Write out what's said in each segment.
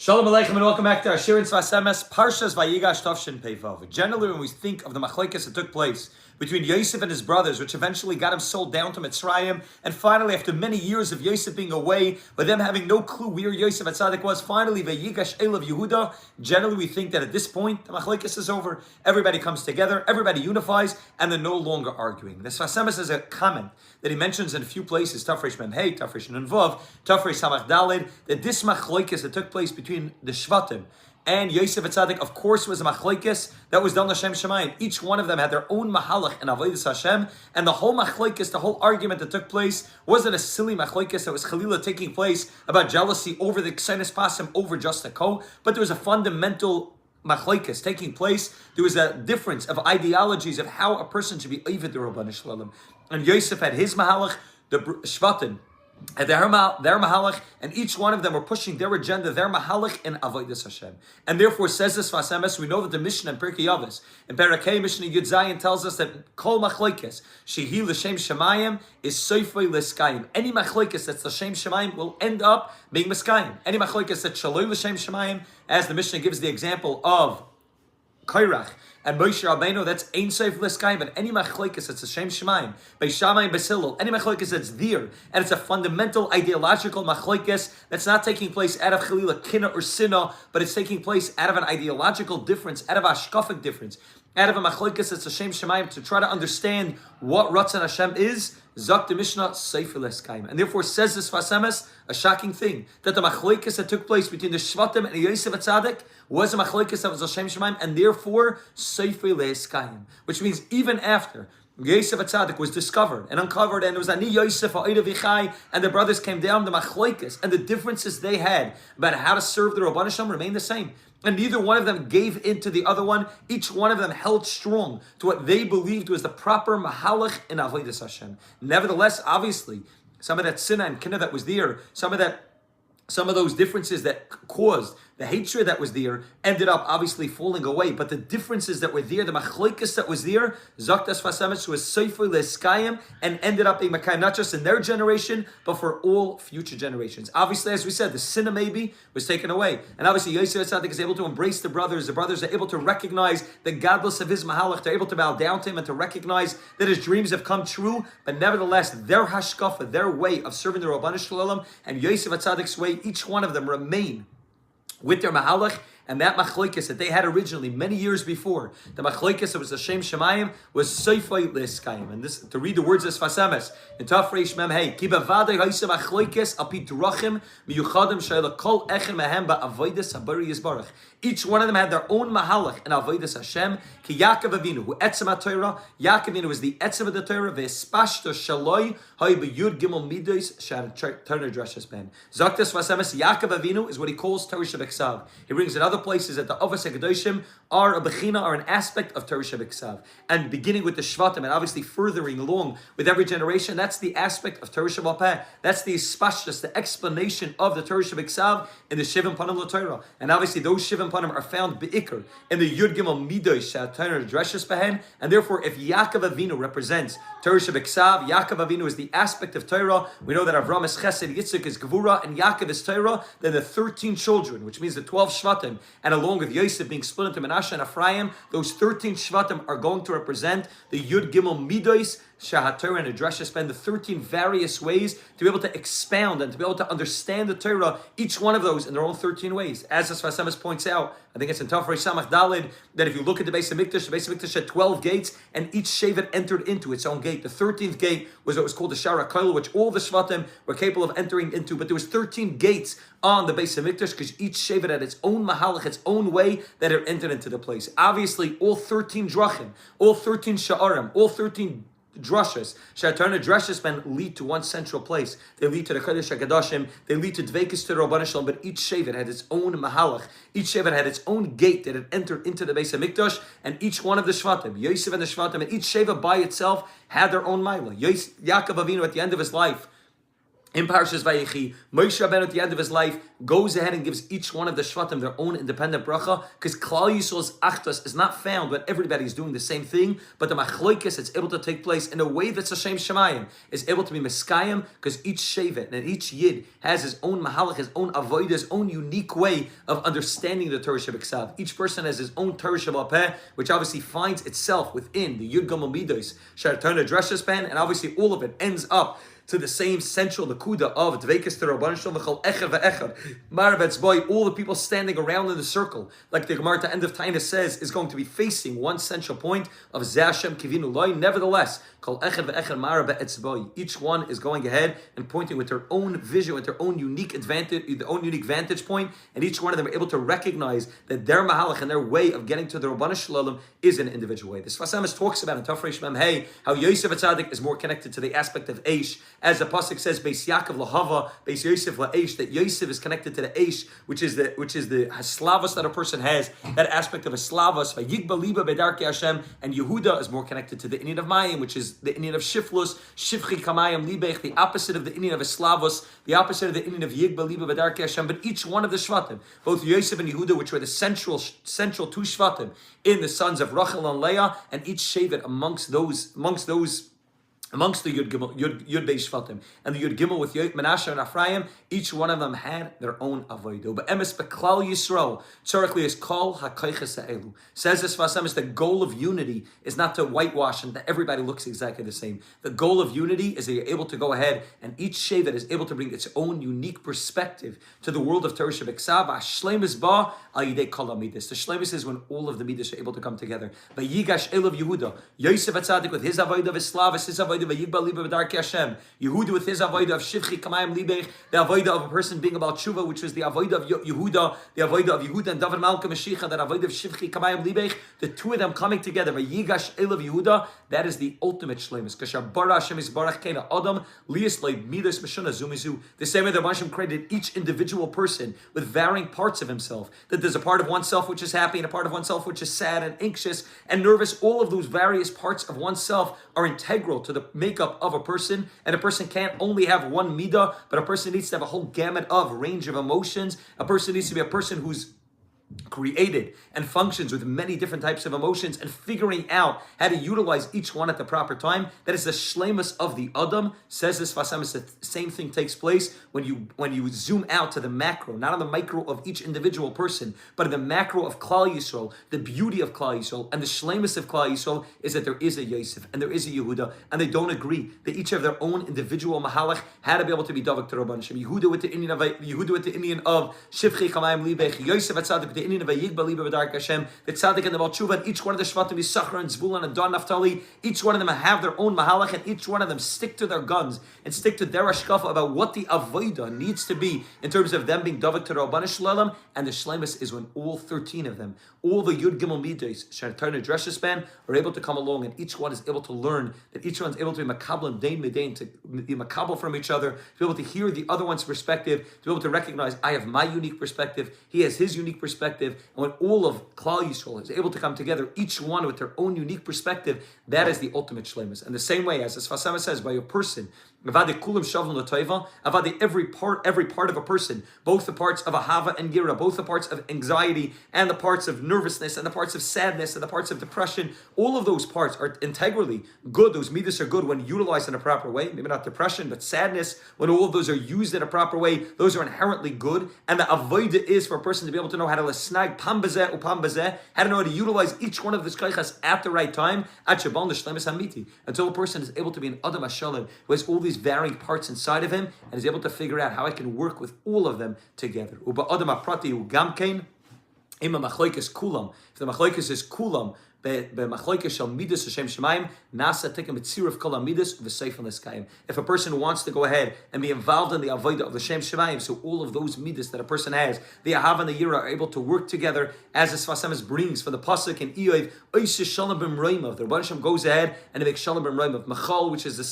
Shalom Aleichem and welcome back to our Shirin Svasemes, Parshas Vayigash Tavshin Peivav. Generally, when we think of the machlokes that took place between Yosef and his brothers, which eventually got him sold down to Mitzrayim, and finally, after many years of Yosef being away, with them having no clue where Yosef HaTzadik was, finally, Vayigash Elav Yehuda, generally we think that at this point, the machlokes is over. Everybody comes together, everybody unifies, and they're no longer arguing. The Svasemes is a comment that he mentions in a few places, Tafresh Mem Hey, Tafresh Nun Vav, Tafresh Samach Daled, that this machlokes that took place between the Shvatim and Yosef HaTzadik, of course, was a machlokes that was done L'Shem Shemayim. Each one of them had their own mahalach and avodas Hashem, and the whole machlokes, the whole argument that took place, wasn't a silly machlokes that was chalila taking place about jealousy over the Ksenes Pasim over just a ko, but there was a fundamental machlokes taking place. There was a difference of ideologies of how a person should be Oived the Rabban Shalom. And Yosef had his mahalach, the Shvatim had their mahalach, and each one of them were pushing their agenda, their mahalach in avodas Hashem. And therefore, says this Vasemes, we know that the Mishnah in Pirkei Avos, in Parakei Mishnah Yud Zayin tells us that kol machlokes shehi l'shem shemayim is soifei l'skayim. Any machlokes that's l'shem shemayim will end up being miskayim. Any machlokes that's shaloi l'shem shemayim, as the Mishnah gives the example of Kairach and Moshe Rabbeinu, that's Ein Sof L'Skayim. But any machlokes that's a Shem Shemayim, by Shammai and Basilul, any machlokes that's there, and it's a fundamental ideological machlokes that's not taking place out of Chalila Kina or Sina, but it's taking place out of an ideological difference, out of a hashkafic difference, out of a machlokes that's a Shem Shemayim, to try to understand what Ratzon Hashem is. Zak the Mishnah Sefer L'Skayim, and therefore says this Vasemes, a shocking thing, that the machlokes that took place between the Shvatim and the Yosef HaTzadik was a machlokes that was a Shem Shemayim, and therefore Sefer L'Skayim, which means even after Yosef HaTzadik was discovered and uncovered, and it was Ani Yosef Ha'ida Vichai, and the brothers came down, the machlokes and the differences they had about how to serve the Rabban Shalom remained the same. And neither one of them gave in to the other one. Each one of them held strong to what they believed was the proper mahalach in avodas Hashem. Nevertheless, obviously, some of that sinna and kinna that was there, some of those differences that caused the hatred that was there ended up obviously falling away. But the differences that were there, the machlokes that was there, Zaktas Vasemes was Sefer L'Skayim, and ended up being Makayim not just in their generation, but for all future generations. Obviously, as we said, the sinna maybe was taken away. And obviously, Yosef HaTzadik is able to embrace the brothers. The brothers are able to recognize the godless of his mahalach. They're able to bow down to him and to recognize that his dreams have come true. But nevertheless, their hashkafa, their way of serving the Rabban Shalom, and Yosef HaTzadik's way, each one of them remain with their mahalach. And that machlokes that they had originally many years before, the machlokes that was the Shem Shemayim, was Seifei L'Skayim. And this, to read the words of Svasemes in Tafresh Mem Hey, Ki bavadei ha'isa machlokes al pi drachim miyuchadim she'ela kol echem mehem ba'avodas habari yisbarach. Each one of them had their own mahalach and avodas Hashem. Ki Yaakov Avinu, who etzem HaTorah, Yaakov Avinu was the etzem of the Torah, ve'espashto shaloi hay b'yud gimel midos she'ad Torah drashes ben. Zaktas Vasemes, Yaakov Avinu is what he calls Torah Shebeksav. He brings in other places that the Avos HaKadoshim are a bechina, are an aspect of Torah Shebeksav. And beginning with the Shvatim and obviously furthering along with every generation, that's the aspect of Torah Shebapeh. That's the spashtus, the explanation of the Torah Shebeksav in the Shivim Panim LaTorah. And obviously those Shivim Panim are found be'ikr in the Yud Gimel Midos She'at Torah Dreshes Behen. And therefore, if Yaakov Avinu represents Torah Shebeksav, Yaakov Avinu is the aspect of Torah. We know that Avram is Chesed, Yitzchak is Gevura, and Yaakov is Torah. Then the 13 children, which means the 12 Shvatim, and along with Yosef being split into Menashe and Ephraim, those 13 Shvatim are going to represent the Yud Gimel Midos She'at Torah and Dreshes spend the 13 various ways to be able to expound and to be able to understand the Torah, each one of those in their own 13 ways. As the Vasemes points out, I think it's in Tafresh Samach Daled, that if you look at the Beis Hamikdash had 12 gates, and each Shevet entered into its own gate. The 13th gate was what was called the Shara Koil, which all the Shvatim were capable of entering into, but there was 13 gates on the Beis Hamikdash, because each Shevet had its own mahalach, its own way that it entered into the place. Obviously, all 13 drachim, all 13 sha'arim, all 13 drushes, Shatarna drushes men lead to one central place. They lead to the Chodesh HaKadoshim, they lead to Dveikis to the Rabban Shalom, but each Shevet had its own mahalach. Each Shevet had its own gate that had entered into the Beis HaMikdash, and each one of the Shvatim, Yosef and the Shvatim, and each Shevet by itself had their own Maila. Yaakov Avinu at the end of his life, In Parshas Vayechi, Moshe Rabbeinu at the end of his life goes ahead and gives each one of the Shvatim their own independent bracha, because Klal Yisrael's Achdos is not found when everybody's doing the same thing, but the Machloikis, it's able to take place in a way that's Hashem Shemayim, is able to be Meskayim, because each Shevet and each Yid has his own Mahalach, his own Avodah, his own unique way of understanding the Torah Shebeksav. Each person has his own Torah Shebapeh, which obviously finds itself within the Yud Gimel Midos, Shartana Dreshus Ben, and obviously all of it ends up to the same central nakuda of Dveikus to Rabban Shalom V'chol Echad Ve'echad Maravetz Boy, all the people standing around in the circle, like the Gemara at the end of Taina says, is going to be facing one central point of Zeh Hashem Kivinu Loi. Nevertheless, Kol Echad Ve'echad Maravetz Boy, each one is going ahead and pointing with their own vision, with their own unique advantage, their own unique vantage point, and each one of them are able to recognize that their mahalach and their way of getting to the Rabban Shalom is an individual way. The Sfas Emes talks about in Tafresh Mem Hey how Yosef Atzadik is more connected to the aspect of Eish, as the pasuk says, Beis Yaakov lahava, Beis Yosef laeish, that Yosef is connected to the Eish, which is the haslavas that a person has, that aspect of a slavas. Vayigba liba bedarkei Hashem, and Yehuda is more connected to the Inyan of Mayim, which is the Inyan of Shiflus, Shivchi kamayim libech, the opposite of the Inyan of Eslavos, the opposite of the Inyan of Yigba liba bedarkei Hashem. But each one of the Shvatim, both Yosef and Yehuda, which were the central two Shvatim in the sons of Rachel and Leah, and each Shevet amongst the Yud Beis Shvatim and the Yud Gimel with Menashe and Ephraim, each one of them had their own avodah. But emes beklal Yisrael, tzorachli is kol hakoiches ha'elu. Says this Sfas Emes, the goal of unity is not to whitewash and that everybody looks exactly the same. The goal of unity is that you're able to go ahead and each shevet is able to bring its own unique perspective to the world of Torah Shebeksav. Hashleimus ba al yidei kol hamidus. The shleimus is when all of the midas are able to come together. Vayigash elav Yehuda, Yosef Atzadik with his avodah of Eslavas, his avodah Hashem. Yehuda with his avodah of Shivchi Kamayim Libech, the avodah of a person being about Tshuva, which was the avodah of Yehuda, and David Malka Mashiach, that avodah of Shivchi Kamayim Libech, the two of them coming together, Vayigash Elav Yehuda, that is the ultimate shleimus. Kashar bara Hashem is barach kena Adam, liyas leib midas meshuna zumizu. The same way the Hashem created each individual person with varying parts of himself, that there's a part of oneself which is happy and a part of oneself which is sad and anxious and nervous. All of those various parts of oneself are integral to the makeup of a person, and a person can't only have one midah, but a person needs to have a whole gamut of range of emotions. A person needs to be a person who's created and functions with many different types of emotions, and figuring out how to utilize each one at the proper time. That is the shleimus of the Adam. Says this Sfas Emes, the same thing takes place when you zoom out to the macro, not on the micro of each individual person, but in the macro of Klal Yisrael. The beauty of Klal Yisrael and the shleimus of Klal Yisrael is that there is a Yosef and there is a Yehuda, and they don't agree. They each have their own individual mahalach, how to be able to be davak to Rabban Shem. Yehuda with the Indian of Shivchi Chamayim Libech, Yosef Atzadik the Indian of Vayigba Liba B'Darkei Hashem, the Tzaddik and the Baal Tshuva, and each one of the Shvatim is Sachar and Zvulun and Dan Naphtali. Each one of them have their own mahalach, and each one of them stick to their guns and stick to their ashkafa about what the avodah needs to be in terms of them being davak to Rabban Shalom. And the shleimus is when all 13 of them, all the Yud Gimel Midos, Shartarna Dreshus Ben, are able to come along, and each one is able to learn, that each one's able to be makabel dain medain, to be makabel from each other, to be able to hear the other one's perspective, to be able to recognize I have my unique perspective, he has his unique perspective. And when all of Klal Yisrael is able to come together, each one with their own unique perspective, that is the ultimate shleimus. And the same way as Sfas Emes says, by a person, every part of a person, both the parts of ahava and gira, both the parts of anxiety and the parts of nervousness and the parts of sadness and the parts of depression, all of those parts are integrally good. Those midas are good when utilized in a proper way. Maybe not depression, but sadness, when all of those are used in a proper way, those are inherently good. And the avodah is for a person to be able to know how to snag pam bezeh upam bezeh, how to know how to utilize each one of the koichas at the right time, until a person is able to be an adam hashalom, who has all these varying parts inside of him and is able to figure out how I can work with all of them together. Uba adam aprati u gamkein ima machloikes kulam. If the machloikes is kulam, if a person wants to go ahead and be involved in the avodah of the Shem Shemayim, so all of those midas that a person has, the Ahav and the Yira, are able to work together, as the Sfas Emes brings for the pasuk in Eiv, Oiseh Shalom B'm Roimav. The Rebbe Shem goes ahead and makes Shalom B'm Roimav. Machal, which is the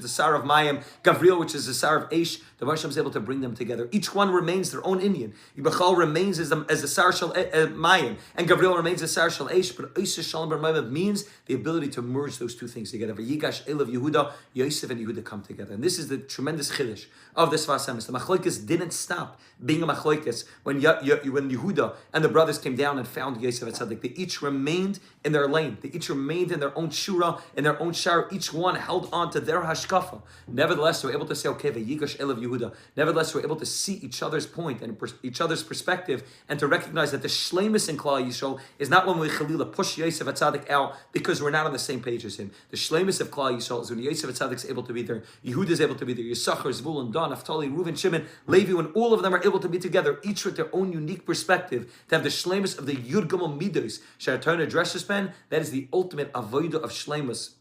Sar of Mayim, Gavriel, which is the Sar of Eish. The Rebbe Shem is able to bring them together. Each one remains their own Indian. Machal remains as the Sar Shal Mayim, and Gavriel remains the Sar Shal Eish. But Oiseh Shalom Bar means the ability to merge those two things together. Vayigash Elav Yehuda, Yosef and Yehuda come together. And this is the tremendous chiddush of this Sfas Emes. The Machlokes didn't stop being a Machlokes when Yehuda and the brothers came down and found Yosef at Tzaddik. They each remained in their lane. They each remained in their own shura, in their own shar. Each one held on to their hashkafa. Nevertheless, they were able to say, okay, Vayigash Elav Yehuda. Nevertheless, we were able to see each other's point and each other's perspective, and to recognize that the shleimus in Klal Yisrael is not when we Chalila push Yosef at Tzaddik out because we're not on the same page as him. The shleimus of Klal Yisrael is when Yosef at Tzaddik is able to be there, Yehuda is able to be there, Yisachar, Zvulun, Dan, Naphtali, Reuven, Shimon, Levi, when all of them are able to be together, each with their own unique perspective, to have the shleimus of the Yud Gimel Midos, Shartarna Dresses pen, that is the ultimate avodah of shleimus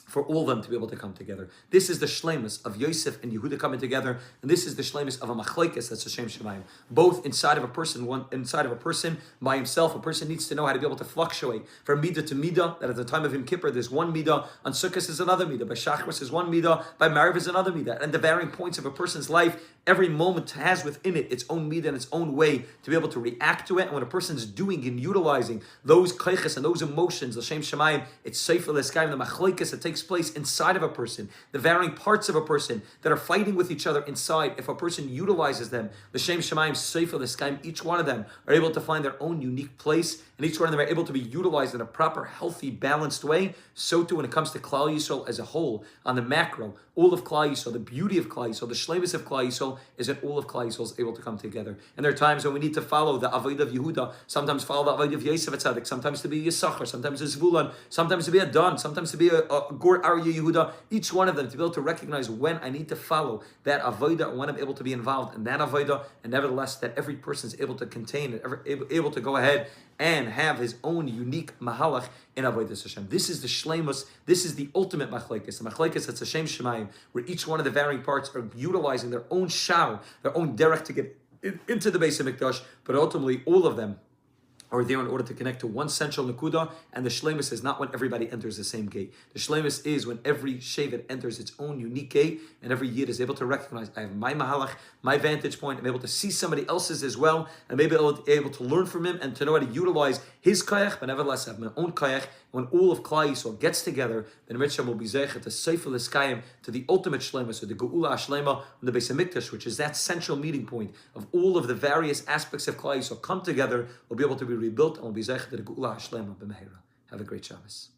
for all of them to be able to come together. This is the shleimus of Yosef and Yehuda coming together, and this is the shleimus of a machlekes, that's Hashem Shemayim. Both inside of a person, one inside of a person by himself. A person needs to know how to be able to fluctuate from midah to midah. That at the time of Yom Kippur, there's one midah, on Sukkot is another midah, by Shachris is one midah, by Mariv is another midah, and the varying points of a person's life. Every moment has within it its own midah and its own way to be able to react to it. And when a person's doing and utilizing those kaiches and those emotions, L'Shem Shemayim, it's sefer l'skayim, the machlekes that takes place inside of a person, the varying parts of a person that are fighting with each other inside. If a person utilizes them, L'Shem Shemayim, sefer l'skayim, each one of them are able to find their own unique place, and each one of them are able to be utilized in a proper, healthy, balanced way. So too when it comes to Klal Yisrael as a whole, on the macro, all of Klal Yisrael, the beauty of Klal Yisrael, the shleimus of Klal Yisrael is that all of Klal Yisrael is able to come together. And there are times when we need to follow the avodah of Yehuda, sometimes follow the avodah of Yosef Tzaddik, sometimes to be Yisachar, sometimes a Zvulun, sometimes to be a Dan, sometimes to be a Gur Arya Yehuda. Each one of them to be able to recognize when I need to follow that avodah, when I'm able to be involved in that avodah, and nevertheless that every person is able to contain it, able to go ahead and have his own unique mahalach in Avodas Hashem. This is the shleimus. This is the ultimate machlekes. The machlekes that's Hashem Shemayim, where each one of the varying parts are utilizing their own shar, their own derech to get into the base of Mikdash, but ultimately all of them are there in order to connect to one central nakuda, and the shleimus is not when everybody enters the same gate. The shleimus is when every shevet enters its own unique gate, and every yid is able to recognize, I have my mahalach, my vantage point, I'm able to see somebody else's as well, and maybe able to learn from him and to know how to utilize his kayach, but nevertheless I have my own kayach. When all of Klal Yisrael gets together, then Mitzvah will be zeichet to sefer l'skayim, to the ultimate shleimus, or the geula shlema, on the base of Mikdash, which is that central meeting point of all of the various aspects of Klal Yisrael come together, will be able to be rebuilt, and will be zeichet to the geula shlema b'meira. Have a great Shabbos.